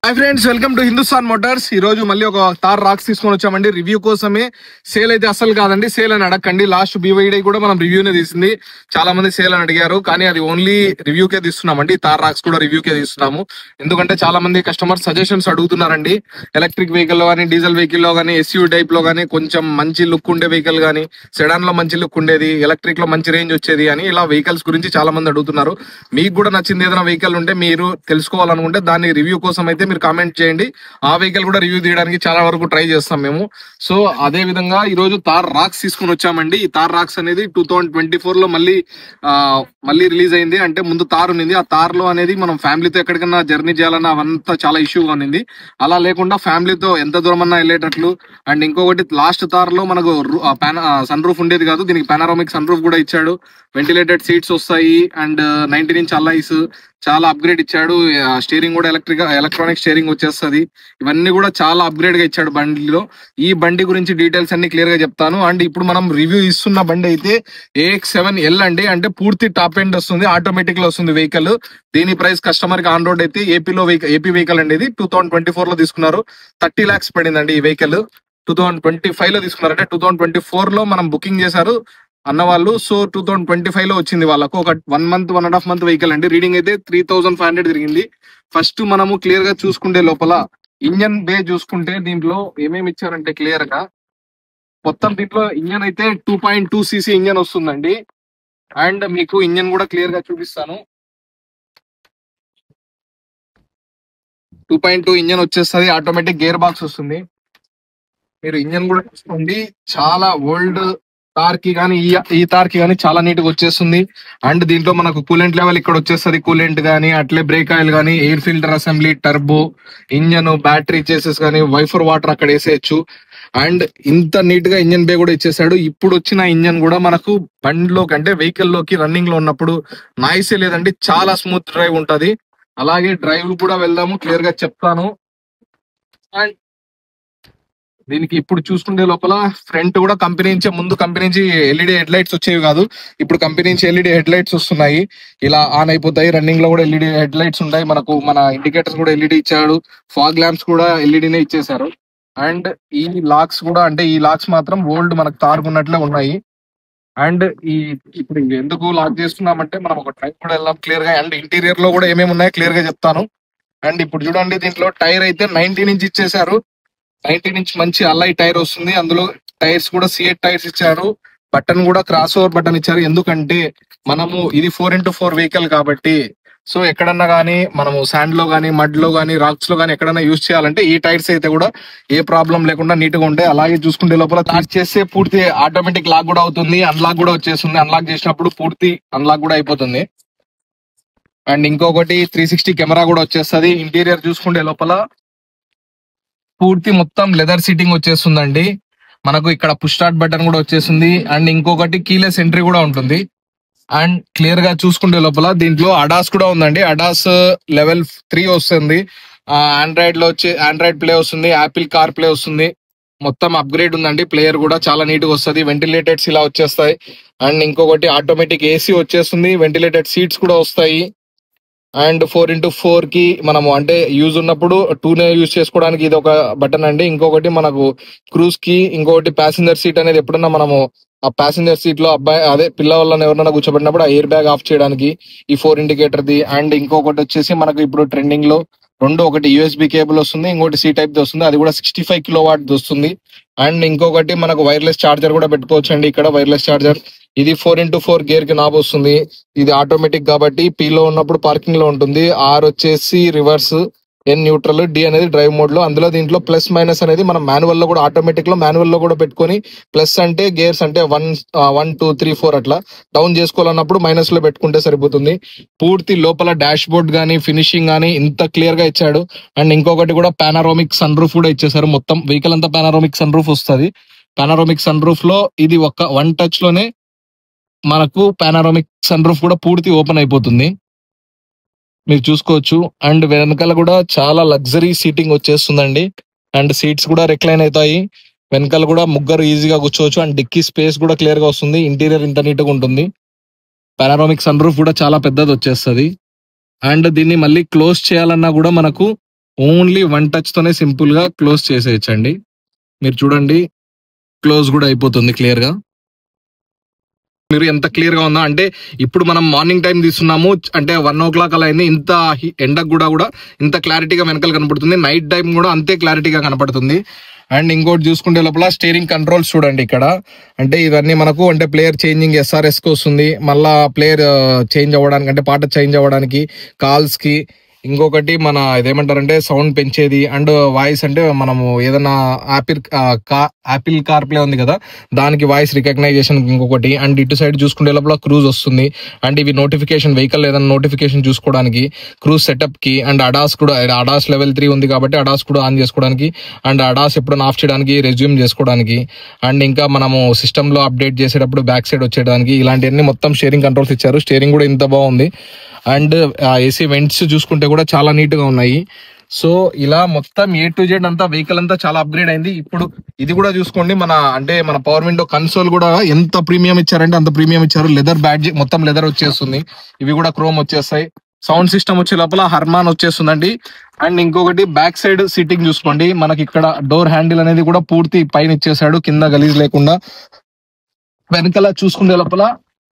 Hi friends, welcome to Hindustan Motors. ఈ రోజు మళ్ళీ ఒక తార్ రాక్స్ తీసుకొని వచ్చామండి రివ్యూ కోసమే. సేల్ అయితే అసలు కాదండి, సేల్ అని అడగండి. లాస్ట్ BYD కూడా మనం రివ్యూనే తీసింది. చాలా మంది సేల్ అని అడిగారు, కానీ అది ఓన్లీ రివ్యూకే తీస్తున్నామండి. తార్ రాక్స్ కూడా రివ్యూకే తీస్తున్నాము. ఎందుకంటే చాలా మంది కస్టమర్ సజెషన్స్ అడుగుతున్నారండి. ఎలక్ట్రిక్ వెహికల్ లో కానీ, డీజిల్ వెహికల్ లో కానీ, SUV టైప్ లో కానీ, కొంచెం మంచి లుక్ ఉండే వెహికల్ కానీ, సెడాన్ లో మంచి లుక్ ఉండేది, ఎలక్ట్రిక్ లో మంచి రేంజ్ వచ్చేది అని ఇలా వెహికల్స్ గురించి చాలా మంది అడుగుతున్నారు. మీకు కూడా నచ్చింది ఏదైనా వెహికల్ ఉంటే మీరు తెలుసుకోవాలనుకుంటే దాన్ని రివ్యూ కోసం అయితే మీరు కామెంట్ చేయండి. ఆ వెహికల్ కూడా రివ్యూ తీయడానికి చాలా వరకు ట్రై చేస్తాం మేము. సో అదే విధంగా ఈ రోజు తార్ రాక్స్ తీసుకుని వచ్చామండి. ఈ తార్ రాక్స్ అనేది 2024 లో మళ్ళీ రిలీజ్ అయింది. అంటే ముందు తార్ ఉంది, ఆ తార్ లో అనేది మనం ఫ్యామిలీతో ఎక్కడికన్నా జర్నీ చేయాలన్నా అవంతా చాలా ఇష్యూగా ఉంది. అలా లేకుండా ఫ్యామిలీతో ఎంత దూరం అన్నా వెళ్ళేటట్లు. అండ్ ఇంకొకటి, లాస్ట్ తార్ లో మనకు సన్ రూఫ్ ఉండేది కాదు, దీనికి పానారోమిక్ సన్ రూఫ్ కూడా ఇచ్చాడు. వెంటిలేటెడ్ సీట్స్ వస్తాయి అండ్ 19 ఇంచ్ అలైస్ చాలా అప్గ్రేడ్ ఇచ్చాడు. స్టీరింగ్ కూడా ఎలక్ట్రానిక్ స్టీరింగ్ వచ్చేస్తుంది. ఇవన్నీ కూడా చాలా అప్గ్రేడ్ గా ఇచ్చాడు బండిలో. ఈ బండి గురించి డీటెయిల్స్ అన్ని క్లియర్ గా చెప్తాను. అండ్ ఇప్పుడు మనం రివ్యూ ఇస్తున్న బండి అయితే AX7L అండి. అంటే పూర్తి టాప్ ఎండ్ వస్తుంది, ఆటోమేటిక్ లో వస్తుంది వెహికల్. దీని ప్రైస్ కస్టమర్ కి ఆన్ రోడ్ అయితే ఏపీ వెహికల్ అండి. ఇది 2024 లో తీసుకున్నారు. 30 lakhs పడిందండి ఈ వెహికల్. 2025 లో తీసుకున్నారు, అంటే 2024 లో మనం బుకింగ్ చేశారు అన్న వాళ్ళు. సో 2025 లో వచ్చింది వాళ్ళకు. ఒక 1.5 month వెహికల్ అండి. రీడింగ్ అయితే 3500 తిరిగింది. ఫస్ట్ మనము క్లియర్ గా చూసుకుంటే లోపల ఇంజన్ బే చూసుకుంటే దీంట్లో ఏమేమి ఇచ్చారంటే క్లియర్ గా మొత్తం దీంట్లో ఇంజన్ అయితే 2.2 cc ఇంజన్ వస్తుందండి. అండ్ మీకు ఇంజన్ కూడా క్లియర్ గా చూపిస్తాను. 2.2 ఇంజన్ వచ్చేస్తుంది, ఆటోమేటిక్ గేర్ బాక్స్ వస్తుంది. మీరు ఇంజన్ కూడా చూసుకోండి, చాలా ఓల్డ్ తార్ కి కానీ ఈ తార్ కి కానీ చాలా నీట్ గా వచ్చేస్తుంది. అండ్ దీంట్లో మనకు కూలెంట్ లెవెల్ ఇక్కడ వచ్చేస్తుంది. కూలెంట్ కానీ, అట్లే బ్రేక్ ఆయిల్ కానీ, air filter assembly, turbo, engine, battery చేసేసి కానీ, వైఫర్ వాటర్ అక్కడ వేసేయచ్చు. అండ్ ఇంత నీట్ గా ఇంజన్ బే కూడా ఇచ్చేసాడు. ఇప్పుడు వచ్చిన ఇంజన్ కూడా మనకు బండిలోకి అంటే వెహికల్ లోకి రన్నింగ్ లో ఉన్నప్పుడు నాయిసే లేదండి, చాలా స్మూత్ డ్రైవ్ ఉంటది. అలాగే డ్రైవ్ కూడా వెళ్దాము, క్లియర్ గా చెప్తాను. అండ్ దీనికి ఇప్పుడు చూసుకుంటే లోపల ఫ్రంట్ కూడా కంపెనీ నుంచి LED హెడ్ లైట్స్ వచ్చేవి కాదు. ఇప్పుడు కంపెనీ నుంచి LED హెడ్ లైట్స్ వస్తున్నాయి, ఇలా ఆన్ అయిపోతాయి. రన్నింగ్ లో కూడా LED హెడ్ లైట్స్ ఉంటాయి. మన ఇండికేటర్స్ కూడా LED ఇచ్చాడు. ఫాగ్ ల్యాంప్స్ కూడా LEDనే ఇచ్చేసారు. అండ్ ఈ లాక్స్ కూడా, అంటే ఈ లాక్స్ మాత్రం ఓల్డ్ మనకు తారుకున్నట్లే ఉన్నాయి. అండ్ ఇప్పుడు ఎందుకు లాక్ చేస్తున్నామంటే మనం ఒక టైం కూడా వెళ్దాం క్లియర్ గా. అండ్ ఇంటీరియర్ లో కూడా ఏమేమి ఉన్నాయో క్లియర్ గా చెప్తాను. అండ్ ఇప్పుడు చూడండి, దీంట్లో టైర్ అయితే 19 ఇంచ్ ఇచ్చేసారు. 19 ఇంచ్ మంచి అల్లై టైర్ వస్తుంది. అందులో టైర్స్ కూడా C8 టైర్స్ ఇచ్చారు. బటన్ కూడా క్రాస్ ఓవర్ బటన్ ఇచ్చారు. ఎందుకంటే మనము ఇది 4x4 వెహికల్ కాబట్టి, సో ఎక్కడన్నా కానీ మనము శాండ్ లో కానీ, మడ్ లో కానీ, రాక్స్ లో కానీ ఎక్కడన్నా యూజ్ చేయాలంటే ఈ టైర్స్ అయితే కూడా ఏ ప్రాబ్లం లేకుండా నీట్ గా ఉంటాయి. అలాగే చూసుకుంటే లోపల లాక్ చేస్తే పూర్తి ఆటోమేటిక్ లాక్ కూడా అవుతుంది, అన్లాక్ కూడా వచ్చేస్తుంది. అన్లాక్ చేసినప్పుడు పూర్తి అన్లాక్ కూడా అయిపోతుంది. అండ్ ఇంకొకటి 360 కెమెరా కూడా వచ్చేస్తుంది. ఇంటీరియర్ చూసుకుంటే లోపల పూర్తి మొత్తం లెదర్ సీటింగ్ వచ్చేస్తుందండి. మనకు ఇక్కడ పుష్ స్టార్ట్ బటన్ కూడా వచ్చేస్తుంది. అండ్ ఇంకొకటి కీలెస్ ఎంట్రీ కూడా ఉంటుంది. అండ్ క్లియర్ గా చూసుకుంటే లోపల దీంట్లో అడాస్ కూడా ఉందండి. అడాస్ లెవెల్ 3 వస్తుంది. ఆండ్రాయిడ్ ప్లే వస్తుంది, యాపిల్ కార్ ప్లే వస్తుంది. మొత్తం అప్గ్రేడ్ ఉందండి. ప్లేయర్ కూడా చాలా నీట్ గా వస్తుంది. వెంటిలేటెడ్స్ ఇలా వచ్చేస్తాయి. అండ్ ఇంకొకటి ఆటోమేటిక్ AC వచ్చేస్తుంది. వెంటిలేటెడ్ సీట్స్ కూడా వస్తాయి. అండ్ 4x4 కి మనము అంటే యూజ్ ఉన్నప్పుడు 2నే యూజ్ చేసుకోవడానికి ఇది ఒక బటన్ అండి. ఇంకొకటి మనకు క్రూజ్ కి, ఇంకొకటి ప్యాసింజర్ సీట్ అనేది ఎప్పుడన్నా మనము ఆ ప్యాసింజర్ సీట్ లో పిల్ల వాళ్ళని ఎవరైనా కూర్చోబెట్టినప్పుడు ఆ ఎయిర్ బ్యాగ్ ఆఫ్ చేయడానికి ఈ 4 ఇండికేటర్ ది. అండ్ ఇంకొకటి వచ్చేసి మనకు ఇప్పుడు ట్రెండింగ్ లో ఒకటి USB కేబుల్ వస్తుంది, ఇంకోటి C టైప్ ది వస్తుంది. అది కూడా 65 kW వస్తుంది. అండ్ ఇంకొకటి మనకు వైర్లెస్ చార్జర్ కూడా పెట్టుకోవచ్చు అండి. ఇక్కడ వైర్లెస్ చార్జర్. ఇది 4x4 గేర్ కి నాబ్ వస్తుంది. ఇది ఆటోమేటిక్ కాబట్టి P లో ఉన్నప్పుడు పార్కింగ్ లో ఉంటుంది. R వచ్చేసి రివర్స్, N న్యూట్రల్, D అనేది డ్రైవ్ మోడ్ లో. అందులో దీంట్లో ప్లస్ మైనస్ అనేది మనం మాన్యువల్ లో కూడా, ఆటోమేటిక్ లో మాన్యువల్ లో కూడా పెట్టుకొని, ప్లస్ అంటే గేర్స్ అంటే 1 2 3 4 అట్లా డౌన్ చేసుకోవాలన్నప్పుడు మైనస్ లో పెట్టుకుంటే సరిపోతుంది. పూర్తి లోపల డాష్ బోర్డ్ గానీ, ఫినిషింగ్ గానీ ఇంత క్లియర్ గా ఇచ్చాడు. అండ్ ఇంకొకటి కూడా పానారోమిక్ సన్ రూఫ్ కూడా ఇచ్చేసారు. మొత్తం వెహికల్ అంతా పానారోమిక్ సన్ రూఫ్ వస్తుంది. పానారోమిక్ సన్ రూఫ్ లో ఇది వన్ టచ్ లోనే మనకు పానారోమిక్ సన్ రూఫ్ కూడా పూర్తి ఓపెన్ అయిపోతుంది, మీరు చూసుకోవచ్చు. అండ్ వెనకాల కూడా చాలా లగ్జరీ సీటింగ్ వచ్చేస్తుందండి. అండ్ సీట్స్ కూడా రిక్లైన్ అవుతాయి. వెనకాల కూడా ముగ్గురు ఈజీగా కూర్చోవచ్చు. అండ్ డిక్కీ స్పేస్ కూడా క్లియర్ గా వస్తుంది. ఇంటీరియర్ ఇంత నీట్ గా ఉంటుంది. పానారోమిక్ సన్ రూఫ్ కూడా చాలా పెద్దది వచ్చేస్తుంది. అండ్ దీన్ని మళ్ళీ క్లోజ్ చేయాలన్నా కూడా మనకు ఓన్లీ 1 టచ్ తోనే సింపుల్ గా క్లోజ్ చేసేయచ్చండి. మీరు చూడండి, క్లోజ్ కూడా అయిపోతుంది క్లియర్ గా. మీరు ఎంత క్లియర్ గా ఉందో అంటే ఇప్పుడు మనం మార్నింగ్ టైం తీస్తున్నాము అంటే 1 o'clock అలా అయింది. ఇంత ఎండకు కూడా ఇంత క్లారిటీగా వెనకాల కనపడుతుంది. నైట్ టైం కూడా అంతే క్లారిటీగా కనపడుతుంది. అండ్ ఇంకోటి చూసుకుంటే లోపల స్టీరింగ్ కంట్రోల్స్ చూడండి ఇక్కడ. అంటే ఇవన్నీ మనకు అంటే ప్లేయర్ చేంజింగ్ SRS కి వస్తుంది. మళ్ళా ప్లేయర్ చేంజ్ అవ్వడానికి అంటే పాట చేంజ్ అవ్వడానికి, కాల్స్ కి, ఇంకొకటి మన ఇదేమంటారంటే సౌండ్ పెంచేది అండ్ వాయిస్ అంటే మనము ఏదైనా యాపిల్ కార్ ప్లే ఉంది కదా దానికి వాయిస్ రికగ్నైజేషన్ ఇంకొకటి. అండ్ ఇటు సైడ్ చూసుకుంటే లోపల క్రూజ్ వస్తుంది. అండ్ ఇవి నోటిఫికేషన్ వెహికల్ ఏదైనా నోటిఫికేషన్ చూసుకోవడానికి, క్రూజ్ సెటప్ కి, అండ్ అడాస్ కూడా అడాస్ లెవెల్ 3 ఉంది కాబట్టి అడాస్ కూడా ఆన్ చేసుకోవడానికి, అండ్ అడాస్ ఎప్పుడైనా ఆఫ్ చేయడానికి, రెజ్యూమ్ చేసుకోవడానికి, అండ్ ఇంకా మనము సిస్టమ్ లో అప్డేట్ చేసేటప్పుడు బ్యాక్ సైడ్ వచ్చేయడానికి, ఇలాంటివన్నీ మొత్తం స్టీరింగ్ కంట్రోల్స్ ఇచ్చారు. స్టీరింగ్ కూడా ఇంత బాగుంది. అండ్ ఏసీ వెంట్స్ చూసుకుంటే కూడా చాలా నీట్ గా ఉన్నాయి. సో ఇలా మొత్తం A to Z అంతా వెహికల్ అంతా చాలా అప్గ్రేడ్ అయింది. ఇప్పుడు ఇది కూడా చూసుకోండి, మన పవర్ విండో కన్సోల్ కూడా ఎంత ప్రీమియం ఇచ్చారంటే అంత ప్రీమియం ఇచ్చారు. లెదర్ బ్యాడ్జ్ మొత్తం లెదర్ వచ్చేస్తుంది. ఇవి కూడా క్రోమ్ వచ్చేస్తాయి. సౌండ్ సిస్టమ్ వచ్చే లోపల హర్మాన్ వచ్చేస్తుందండి. అండ్ ఇంకొకటి బ్యాక్ సైడ్ సీటింగ్ చూసుకోండి, మనకి ఇక్కడ డోర్ హ్యాండిల్ అనేది కూడా పూర్తి పైన ఇచ్చేసాడు, కింద గలీజ్ లేకుండా. వెనకాల చూసుకునే లోపల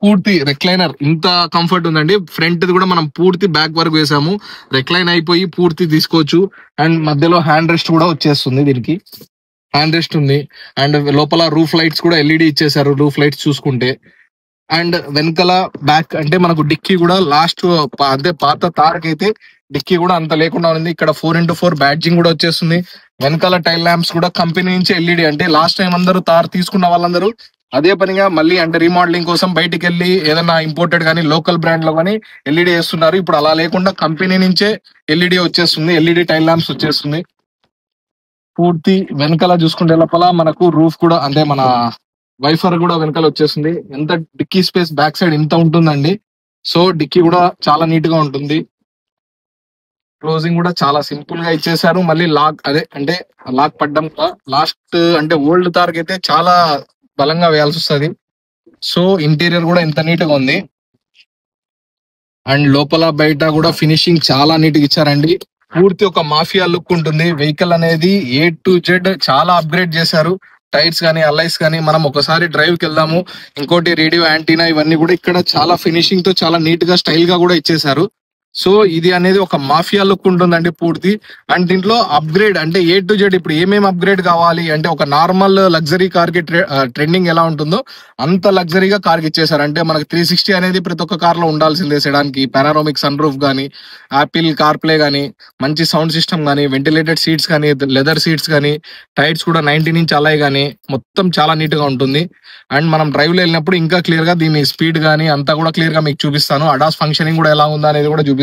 పూర్తి రెక్లైనర్ ఇంత కంఫర్ట్ ఉందండి. ఫ్రంట్ కూడా మనం పూర్తి బ్యాక్ వరకు వేసాము, రెక్లైన్ అయిపోయి పూర్తి తీసుకోవచ్చు. అండ్ మధ్యలో హ్యాండ్ రెస్ట్ కూడా వచ్చేస్తుంది, దీనికి హ్యాండ్ రెస్ట్ ఉంది. అండ్ లోపల రూఫ్ లైట్స్ కూడా LED ఇచ్చేసారు, రూఫ్ లైట్స్ చూసుకుంటే. అండ్ వెనకాల బ్యాక్ అంటే మనకు డిక్కీ కూడా లాస్ట్ అదే పాత తారకైతే డిక్కీ కూడా అంత లేకుండా ఉంది. ఇక్కడ 4x4 బ్యాడ్జింగ్ కూడా వచ్చేస్తుంది. వెనకాల టైల్ ల్యాంప్స్ కూడా కంపెనీ నుంచి LED. అంటే లాస్ట్ టైం అందరూ తార్ తీసుకున్న వాళ్ళందరూ అదే పనిగా మళ్ళీ అంటే రీమోడలింగ్ కోసం బయటికి వెళ్ళి ఏదైనా ఇంపోర్టెడ్ కానీ లోకల్ బ్రాండ్ లో కానీ LED వేస్తున్నారు. ఇప్పుడు అలా లేకుండా కంపెనీ నుంచే LED వచ్చేస్తుంది, LED టైల్ ల్యాంప్స్ వచ్చేస్తుంది. పూర్తి వెనకాల చూసుకుంటే లోపల మనకు రూఫ్ కూడా అంటే మన వైఫర్ కూడా వెనకాల వచ్చేస్తుంది. ఎంత డిక్కీ స్పేస్ బ్యాక్ సైడ్ ఇంత ఉంటుందండి. సో డిక్కీ కూడా చాలా నీట్ గా ఉంటుంది. క్లోజింగ్ కూడా చాలా సింపుల్ గా ఇచ్చేసారు. మళ్ళీ లాక్ అంటే లాక్ పడ్డం లాస్ట్ అంటే ఓల్డ్ తార్కి అయితే చాలా బలంగా వేయాల్సి వస్తుంది. సో ఇంటీరియర్ కూడా ఎంత నీట్ గా ఉంది. అండ్ లోపల బయట కూడా ఫినిషింగ్ చాలా నీట్ గా ఇచ్చారండి. పూర్తి ఒక మాఫియా లుక్ ఉంటుంది. వెహికల్ అనేది A to Z చాలా అప్గ్రేడ్ చేశారు. టైర్స్ కానీ అలైస్ కానీ మనం ఒకసారి డ్రైవ్ కి వెళ్దాము. ఇంకోటి రేడియో యాంటీనా ఇవన్నీ కూడా ఇక్కడ చాలా ఫినిషింగ్ తో చాలా నీట్ గా స్టైల్ గా కూడా ఇచ్చేసారు. సో ఇది అనేది ఒక మాఫియా లుక్ ఉంటుందండి పూర్తి. అండ్ దీంట్లో అప్గ్రేడ్ అంటే A to Z ఇప్పుడు ఏమేమి అప్గ్రేడ్ కావాలి అంటే ఒక నార్మల్ లగ్జరీ కార్ కి ట్రెండింగ్ ఎలా ఉంటుందో అంత లగ్జరీగా కార్ కి ఇచ్చేసారు. అంటే మనకి 360 అనేది ప్రతి ఒక్క కార్ లో ఉండాల్సిందే. సెడానికి పానారోమిక్ సన్ రూఫ్ కానీ, యాపిల్ కార్ ప్లే కానీ, మంచి సౌండ్ సిస్టమ్ కానీ, వెంటిలేటెడ్ సీట్స్ కానీ, లెదర్ సీట్స్ కానీ, టైర్స్ కూడా 19 ఇంచ్ అలాయ్ కానీ మొత్తం చాలా నీట్ గా ఉంటుంది. అండ్ మనం డ్రైవ్ లో వెళ్ళినప్పుడు ఇంకా క్లియర్ గా దీని స్పీడ్ కానీ అంతా కూడా క్లియర్ గా మీకు చూపిస్తాను. అడాస్ ఫంక్షనింగ్ కూడా ఎలా ఉందా అనేది కూడా చూపిస్తాను.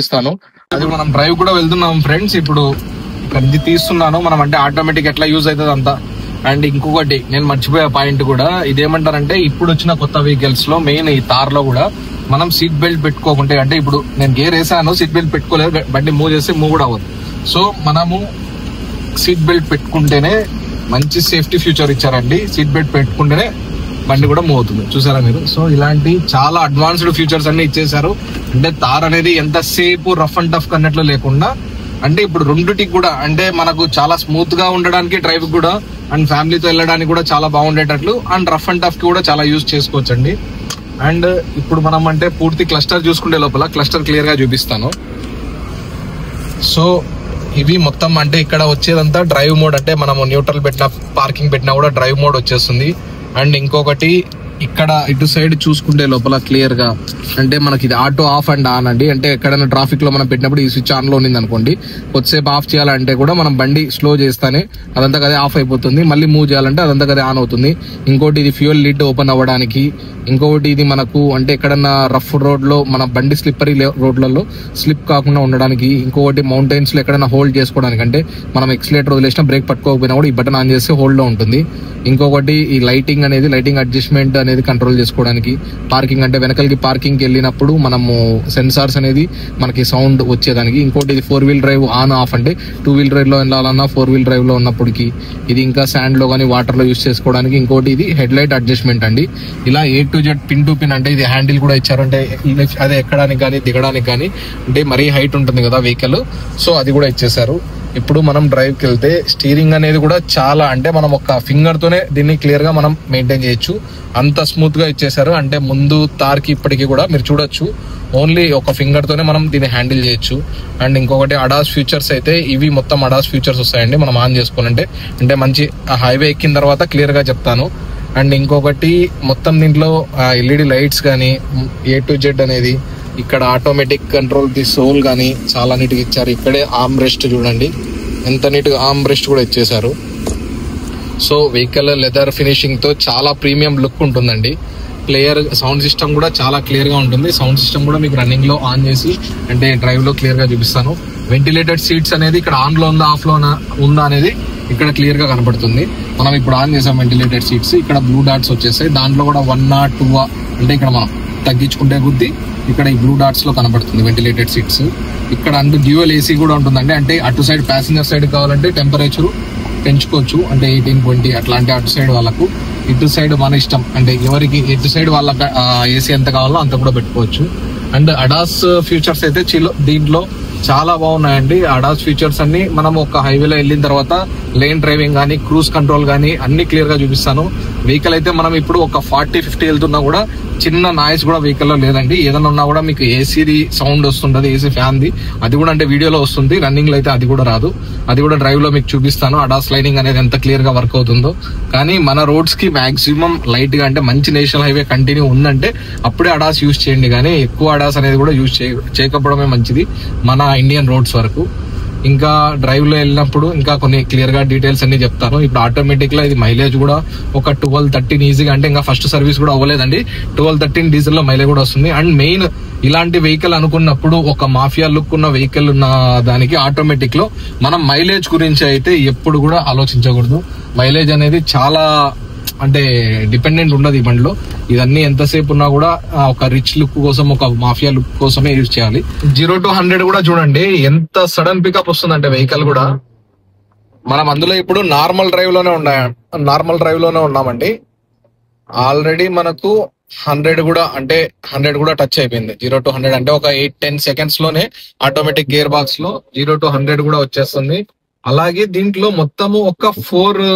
అది మనం డ్రైవ్ కూడా వెళ్తున్నాం ఫ్రెండ్స్. ఇప్పుడు ఇది తీస్తున్నాను మనం అంటే ఆటోమేటిక్ ఎట్లా యూజ్ అవుతుంది అంతా. అండ్ ఇంకొకటి నేను మర్చిపోయే పాయింట్ కూడా ఇదేమంటారంటే ఇప్పుడు వచ్చిన కొత్త వెహికల్స్ లో మెయిన్ ఈ తార్ లో కూడా మనం సీట్ బెల్ట్ పెట్టుకోకుంటే అంటే ఇప్పుడు నేను గేర్ వేసాను సీట్ బెల్ట్ పెట్టుకోలేదు, బండి మూవ్ చేస్తే మూవ్ కూడా అవ్వదు. సో మనము సీట్ బెల్ట్ పెట్టుకుంటేనే మంచి సేఫ్టీ ఫ్యూచర్ ఇచ్చారండి. సీట్ బెల్ట్ పెట్టుకుంటేనే బండి కూడా మూవ్ అవుతుంది, చూసారా మీరు. సో ఇలాంటి చాలా అడ్వాన్స్డ్ ఫీచర్స్ అన్ని ఇచ్చేసారు. అంటే తార్ అనేది ఎంతసేపు రఫ్ అండ్ టఫ్ అన్నట్లు లేకుండా అంటే ఇప్పుడు రెండుటికి కూడా అంటే మనకు చాలా స్మూత్ గా ఉండడానికి డ్రైవ్ కూడా అండ్ ఫ్యామిలీతో వెళ్ళడానికి కూడా చాలా బాగుండేటట్లు అండ్ రఫ్ అండ్ టఫ్ కి కూడా చాలా యూజ్ చేసుకోవచ్చండి. అండ్ ఇప్పుడు మనం అంటే పూర్తి క్లస్టర్ చూసుకుంటే లోపల క్లస్టర్ క్లియర్ గా చూపిస్తాను. సో ఇవి మొత్తం అంటే ఇక్కడ వచ్చేదంతా డ్రైవ్ మోడ్. అంటే మనము న్యూట్రల్ పెట్టినా పార్కింగ్ పెట్టినా కూడా డ్రైవ్ మోడ్ వచ్చేస్తుంది. అండ్ ఇంకొకటి ఇక్కడ ఇటు సైడ్ చూసుకుంటే లోపల క్లియర్ గా అంటే మనకి ఇది ఆటో ఆఫ్ అండ్ ఆన్ అండి. అంటే ఎక్కడైనా ట్రాఫిక్ లో మనం పెట్టినప్పుడు ఈ స్విచ్ ఆన్ లో ఉంది అనుకోండి, కొద్దిసేపు ఆఫ్ చేయాలంటే కూడా మనం బండి స్లో చేస్తానే అదంతా కదే ఆఫ్ అయిపోతుంది. మళ్ళీ మూవ్ చేయాలంటే అదంతా కదే ఆన్ అవుతుంది. ఇంకోటి ఇది ఫ్యూయల్ లిడ్ ఓపెన్ అవ్వడానికి, ఇంకొకటి ఇది మనకు అంటే ఎక్కడన్నా రఫ్ రోడ్ లో మన బండి స్లిప్పరీ రోడ్లలో స్లిప్ కాకుండా ఉండడానికి, ఇంకొకటి మౌంటైన్స్ లో ఎక్కడైనా హోల్డ్ చేసుకోవడానికి అంటే మనం ఎక్సిలేటర్ వదిలేసినా బ్రేక్ పట్టుకోకపోయినా కూడా ఈ బటన్ ఆన్ చేస్తే హోల్డ్ లో ఉంటుంది. ఇంకొకటి ఈ లైటింగ్ అనేది లైటింగ్ అడ్జస్ట్మెంట్ అనేది కంట్రోల్ చేసుకోవడానికి, పార్కింగ్ అంటే వెనకలికి పార్కింగ్ కి వెళ్ళినప్పుడు మనము సెన్సార్స్ అనేది మనకి సౌండ్ వచ్చేదానికి. ఇంకోటి ఇది 4 వీల్ డ్రైవ్ ఆన్ ఆఫ్ అంటే 2 వీల్ డ్రైవ్ లో వెళ్ళాలన్నా 4 వీల్ డ్రైవ్ లో ఉన్నప్పటికి ఇది ఇంకా శాండ్ లో కానీ వాటర్ లో యూస్ చేసుకోవడానికి. ఇంకోటి ఇది హెడ్ లైట్ అడ్జస్ట్మెంట్ అండి. ఇలా A to Z pin to pin అంటే ఇది హ్యాండిల్ కూడా ఇచ్చారు. అంటే అదే ఎక్కడానికి కానీ దిగడానికి కానీ అంటే మరీ హైట్ ఉంటుంది కదా వెహికల్, సో అది కూడా ఇచ్చేసారు. ఇప్పుడు మనం డ్రైవ్ కి వెళ్తే స్టీరింగ్ అనేది కూడా చాలా అంటే మనం ఒక ఫింగర్ తోనే దీన్ని క్లియర్ గా మనం మెయింటైన్ చేయొచ్చు. అంత స్మూత్ గా ఇచ్చేసారు. అంటే ముందు తార్కి ఇప్పటికీ కూడా మీరు చూడొచ్చు, ఓన్లీ ఒక ఫింగర్ తోనే మనం దీన్ని హ్యాండిల్ చేయొచ్చు. అండ్ ఇంకొకటి అడాస్ ఫీచర్స్ అయితే ఇవి మొత్తం అడాస్ ఫీచర్స్ వస్తాయండి మనం ఆన్ చేసుకోవాలంటే. అంటే మంచి హైవే ఎక్కిన తర్వాత క్లియర్ గా చెప్తాను. అండ్ ఇంకొకటి మొత్తం దీంట్లో ఎల్ఈడి లైట్స్ కానీ A to Z అనేది, ఇక్కడ ఆటోమేటిక్ కంట్రోల్ ది సోల్ కానీ చాలా నీట్ గా ఇచ్చారు. ఇక్కడే ఆర్మ్ రెస్ట్ చూడండి ఎంత నీట్ గా ఆర్మ్ రెస్ట్ కూడా ఇచ్చేసారు. సో వెహికల్ లెదర్ ఫినిషింగ్ తో చాలా ప్రీమియం లుక్ ఉంటుందండి. ప్లేయర్ సౌండ్ సిస్టమ్ కూడా చాలా క్లియర్ గా ఉంటుంది. సౌండ్ సిస్టమ్ కూడా మీకు రన్నింగ్ లో ఆన్ చేసి అంటే డ్రైవ్ లో క్లియర్ గా చూపిస్తాను. వెంటిలేటెడ్ సీట్స్ అనేది ఇక్కడ ఆన్ లో ఉందా ఆఫ్ లో ఉందా అనేది ఇక్కడ క్లియర్ గా కనపడుతుంది. మనం ఇప్పుడు ఆన్ చేసాం వెంటిలేటెడ్ సీట్స్, ఇక్కడ బ్లూ డాట్స్ వచ్చేస్తాయి. దాంట్లో కూడా 1 or 2 అంటే ఇక్కడ మనం తగ్గించుకుంటే కొద్ది ఇక్కడ ఈ బ్లూ డాట్స్ లో కనబడుతుంది వెంటిలేటెడ్ సీట్స్. ఇక్కడ అందు డ్యూయల్ ఏసీ కూడా ఉంటుందండి. అంటే అటు సైడ్ ప్యాసింజర్ సైడ్ కావాలంటే టెంపరేచర్ పెంచుకోవచ్చు, అంటే 18-20 అట్లా. అంటే అటు సైడ్ వాళ్ళకు, ఇటు సైడ్ మన ఇష్టం, అంటే ఎవరికి ఇటు సైడ్ వాళ్ళ ఏసీ ఎంత కావాలో అంత కూడా పెట్టుకోవచ్చు. అండ్ అడాస్ ఫీచర్స్ అయితే దీంట్లో చాలా బాగున్నాయండి. అడాస్ ఫీచర్స్ అన్ని మనం ఒక హైవేలో వెళ్ళిన తర్వాత లేన్ డ్రైవింగ్ కానీ క్రూజ్ కంట్రోల్ కానీ అన్ని క్లియర్ గా చూపిస్తాను. వెహికల్ అయితే మనం ఇప్పుడు ఒక 40-50 వెళ్తున్నా కూడా చిన్న నాయిస్ కూడా వెహికల్ లో లేదండి. ఏదైనా ఉన్నా కూడా మీకు ఏసీది సౌండ్ వస్తుంటది, ఏసీ ఫ్యాన్ ది, అది కూడా అంటే వీడియోలో వస్తుంది. రన్నింగ్ లో అయితే అది కూడా రాదు. అది కూడా డ్రైవ్ లో మీకు చూపిస్తాను అడాస్ లైనింగ్ అనేది ఎంత క్లియర్ గా వర్క్ అవుతుందో. కానీ మన రోడ్స్ కి మాక్సిమం లైట్ గా అంటే మంచి నేషనల్ హైవే కంటిన్యూ ఉందంటే అప్పుడే అడాస్ యూజ్ చేయండి. కానీ ఎక్కువ అడాస్ అనేది కూడా యూజ్ చేయకపోవడమే మంచిది మన ఇండియన్ రోడ్స్ వరకు. ఇంకా డ్రైవ్ లో వెళ్ళినప్పుడు ఇంకా కొన్ని క్లియర్ గా డీటెయిల్స్ అన్ని చెప్తాను. ఇప్పుడు ఆటోమేటిక్ గా ఇది మైలేజ్ కూడా ఒక 12-13 ఈజీగా, అంటే ఇంకా ఫస్ట్ సర్వీస్ కూడా అవ్వలేదండి, 12-13 డీజిల్ లో మైలేజ్ కూడా వస్తుంది. అండ్ మెయిన్ ఇలాంటి వెహికల్ అనుకున్నప్పుడు ఒక మాఫియా లుక్ ఉన్న వెహికల్ ఉన్న దానికి ఆటోమేటిక్ లో మనం మైలేజ్ గురించి అయితే ఎప్పుడు కూడా ఆలోచించకూడదు. మైలేజ్ అనేది చాలా అంటే డిపెండెంట్ ఉండదు ఈ బండిలో. ఇదన్నీ ఎంతసేపు ఉన్నా కూడా ఒక రిచ్ లుక్ కోసం, ఒక మాఫియా లుక్ కోసమే యూజ్ చేయాలి. 0 to 100 కూడా చూడండి ఎంత సడన్ పికప్ వస్తుందంటే వెహికల్ కూడా. మనం అందులో ఇప్పుడు నార్మల్ డ్రైవ్ లోనే ఉన్నామండి. ఆల్రెడీ మనకు 100 కూడా అంటే 100 కూడా టచ్ అయిపోయింది. 0 to 100 అంటే ఒక 8-10 seconds లోనే ఆటోమేటిక్ గేర్ బాక్స్ లో 0 to 100 కూడా వచ్చేస్తుంది. అలాగే దీంట్లో మొత్తము ఒక 4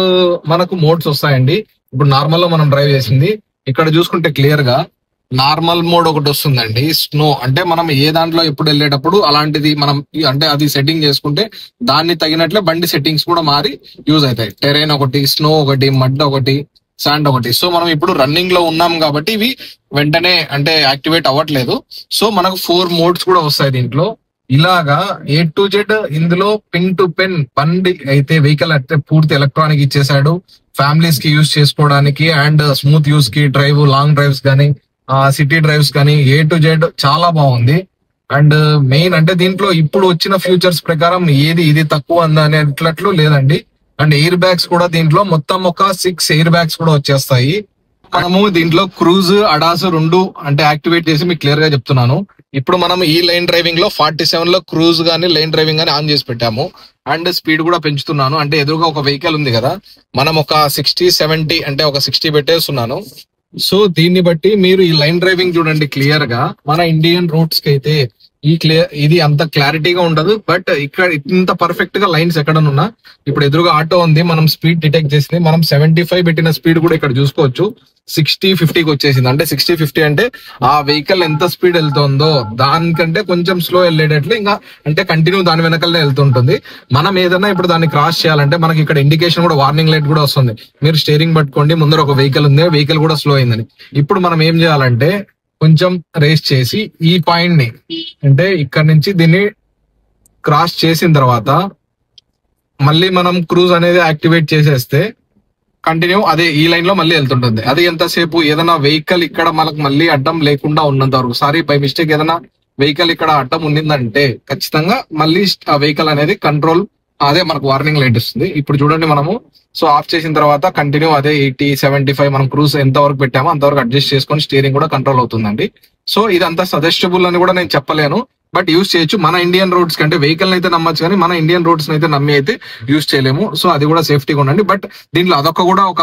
మనకు మోడ్స్ వస్తాయండి. ఇప్పుడు నార్మల్ లో మనం డ్రైవ్ చేసింది, ఇక్కడ చూసుకుంటే క్లియర్ గా నార్మల్ మోడ్ ఒకటి వస్తుందండి. స్నో అంటే మనం ఏ దాంట్లో ఎప్పుడు వెళ్ళేటప్పుడు అలాంటిది మనం అంటే అది సెట్టింగ్ చేసుకుంటే దాన్ని తగినట్లే బండి సెట్టింగ్స్ కూడా మారి యూజ్ అవుతాయి. టెరైన్ ఒకటి, స్నో ఒకటి, మడ్ ఒకటి, శాండ్ ఒకటి. సో మనం ఇప్పుడు రన్నింగ్ లో ఉన్నాం కాబట్టి ఇవి వెంటనే అంటే యాక్టివేట్ అవ్వట్లేదు. సో మనకు 4 మోడ్స్ కూడా వస్తాయి దీంట్లో. ఇలాగా A to Z ఇందులో పిన్ టు పెన్ బండి అయితే వెహికల్ అయితే పూర్తి ఎలక్ట్రానిక్ ఇచ్చేసాడు. ఫ్యామిలీస్ కి యూజ్ చేసుకోవడానికి అండ్ స్మూత్ యూజ్ కి, డ్రైవ్ లాంగ్ డ్రైవ్స్ కానీ సిటీ డ్రైవ్స్ కానీ A to Z చాలా బాగుంది. అండ్ మెయిన్ అంటే దీంట్లో ఇప్పుడు వచ్చిన ఫ్యూచర్స్ ప్రకారం ఇది తక్కువ అనేట్లట్లు లేదండి. అండ్ ఎయిర్ బ్యాగ్స్ కూడా దీంట్లో మొత్తం ఒక 6 ఎయిర్ బ్యాగ్స్ కూడా వచ్చేస్తాయి. మనము దీంట్లో క్రూజ్ అడాస్ 2 అంటే యాక్టివేట్ చేసి మీకు క్లియర్ గా చెప్తున్నాను. ఇప్పుడు మనం ఈ లైన్ డ్రైవింగ్ లో 47 లో క్రూజ్ గానీ లైన్ డ్రైవింగ్ గానీ ఆన్ చేసి పెట్టాము. అండ్ స్పీడ్ కూడా పెంచుతున్నాను. అంటే ఎదురుగా ఒక వెహికల్ ఉంది కదా, మనం ఒక 60-70 అంటే ఒక 60 పెట్టేస్తున్నాను. సో దీన్ని బట్టి మీరు ఈ లైన్ డ్రైవింగ్ చూడండి క్లియర్ గా. మన ఇండియన్ రోడ్స్ కి అయితే ఇది అంత క్లారిటీగా ఉండదు. బట్ ఇక్కడ ఇంత పర్ఫెక్ట్ గా లైన్స్ ఎక్కడనున్నా, ఇప్పుడు ఎదురుగా ఆటో ఉంది, మనం స్పీడ్ డిటెక్ట్ చేసింది, మనం 75 పెట్టిన స్పీడ్ కూడా ఇక్కడ చూసుకోవచ్చు 60-50కి వచ్చేసింది. అంటే 60-50 అంటే ఆ వెహికల్ ఎంత స్పీడ్ వెళ్తుందో దానికంటే కొంచెం స్లో వెళ్ళేటట్లు ఇంకా అంటే కంటిన్యూ దాని వెనకలనే వెళ్తుంటుంది. మనం ఏదైనా ఇప్పుడు దాన్ని క్రాస్ చేయాలంటే మనకి ఇక్కడ ఇండికేషన్ కూడా, వార్నింగ్ లైట్ కూడా వస్తుంది. మీరు స్టీరింగ్ పట్టుకోండి, ముందర ఒక వెహికల్ ఉంది, వెహికల్ కూడా స్లో అయిందని. ఇప్పుడు మనం ఏం చేయాలంటే కొంచెం రేస్ చేసి ఈ పాయింట్ ని అంటే ఇక్కడ నుంచి దీన్ని క్రాస్ చేసిన తర్వాత మళ్ళీ మనం క్రూజ్ అనేది యాక్టివేట్ చేసేస్తే కంటిన్యూ అదే ఈ లైన్ లో మళ్ళీ వెళ్తుంటుంది. అది ఎంతసేపు ఏదైనా వెహికల్ ఇక్కడ మనకు మళ్ళీ అడ్డం లేకుండా ఉన్నంత వరకు. సారీ బై మిస్టేక్ ఏదైనా వెహికల్ ఇక్కడ అడ్డం ఉండిందంటే ఖచ్చితంగా మళ్ళీ ఆ వెహికల్ అనేది కంట్రోల్ అదే మనకు వార్నింగ్ లైట్ ఇస్తుంది. ఇప్పుడు చూడండి మనము సో ఆఫ్ చేసిన తర్వాత కంటిన్యూ అదే 80-75 మనం క్రూజ్ ఎంత వరకు పెట్టామో అంతవరకు అడ్జస్ట్ చేసుకొని స్టీరింగ్ కూడా కంట్రోల్ అవుతుందండి. సో ఇదంతా సజెస్టబుల్ అని కూడా నేను చెప్పలేను, బట్ యూజ్ చేయొచ్చు. మన ఇండియన్ రోడ్స్ కంటే వెహికల్ అయితే నమ్మచ్చు, కానీ మన ఇండియన్ రోడ్స్ అయితే నమ్మి అయితే యూజ్ చేయలేము. సో అది కూడా సేఫ్టీగా ఉండండి. బట్ దీంట్లో అదొక కూడా ఒక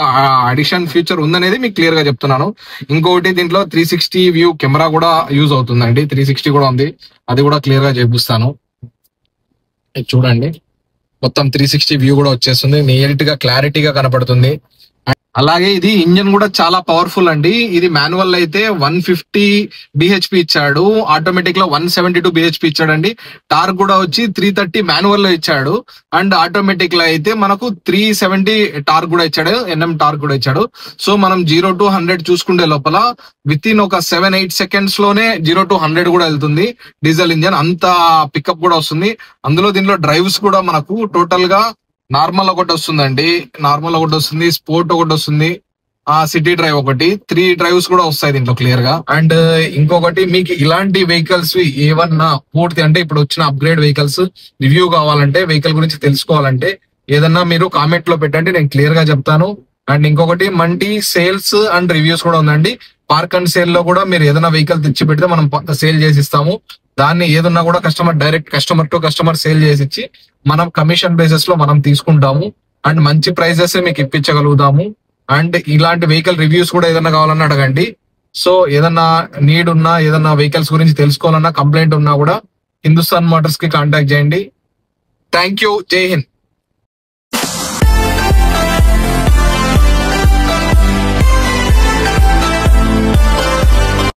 అడిషన్ ఫీచర్ ఉందనేది మీకు క్లియర్ గా చెప్తున్నాను. ఇంకొకటి దీంట్లో 360 వ్యూ కెమెరా కూడా యూజ్ అవుతుందండి. 360 కూడా ఉంది, అది కూడా క్లియర్ గా చూపిస్తాను. చూడండి మొత్తం 360 వ్యూ కూడా వచ్చేస్తుంది, నీట్ గా క్లారిటీగా కనపడుతుంది. అలాగే ఇది ఇంజన్ కూడా చాలా పవర్ఫుల్ అండి. ఇది మాన్యువల్ అయితే 150 బిహెచ్పి ఇచ్చాడు, ఆటోమేటిక్ లో 172 బిహెచ్పి ఇచ్చాడండి. టార్క్ కూడా వచ్చి 330 మాన్యువల్ లో ఇచ్చాడు, అండ్ ఆటోమేటిక్ లో అయితే మనకు 370 టార్క్ కూడా ఇచ్చాడు, ఎన్ఎం టార్క్ కూడా ఇచ్చాడు. సో మనం 0 to 100 చూసుకుంటే లోపల విత్ ఇన్ ఒక 7-8 సెకండ్స్ లోనే 0 to 100 కూడా వెళ్తుంది డీజిల్ ఇంజన్, అంత పికప్ కూడా వస్తుంది. దీనిలో డ్రైవ్స్ కూడా మనకు టోటల్ గా నార్మల్ ఒకటి వస్తుందండి, నార్మల్ ఒకటి వస్తుంది, స్పోర్ట్ ఒకటి వస్తుంది, సిటీ డ్రైవ్ ఒకటి, 3 డ్రైవ్స్ కూడా వస్తాయి దీంట్లో క్లియర్ గా. అండ్ ఇంకొకటి మీకు ఇలాంటి వెహికల్స్ ఏమన్నా పూర్తి అంటే ఇప్పుడు వచ్చిన అప్గ్రేడ్ వెహికల్స్ రివ్యూ కావాలంటే, వెహికల్ గురించి తెలుసుకోవాలంటే ఏదన్నా మీరు కామెంట్ లో పెట్టండి, నేను క్లియర్ గా చెప్తాను. అండ్ ఇంకొకటి మండి సేల్స్ అండ్ రివ్యూస్ కూడా ఉందండి. పార్క్ అండ్ సేల్ లో కూడా మీరు ఏదైనా వెహికల్ తెచ్చి పెడితే మనం సేల్ చేసి ఇస్తాము. దాన్ని ఏదన్నా కూడా direct customer to customer sale చేసి ఇచ్చి మనం కమిషన్ బేసిస్ లో మనం తీసుకుంటాము, అండ్ మంచి ప్రైజెస్ మీకు ఇప్పించగలుగుతాము. అండ్ ఇలాంటి వెహికల్ రివ్యూస్ కూడా ఏదన్నా కావాలన్నా అడగండి. సో ఏదన్నా నీడ్ ఉన్నా, ఏదన్నా వెహికల్స్ గురించి తెలుసుకోవాలన్నా, కంప్లైంట్ ఉన్నా కూడా హిందుస్థాన్ మోటార్స్ కి కాంటాక్ట్ చేయండి. Thank you. జై హింద్.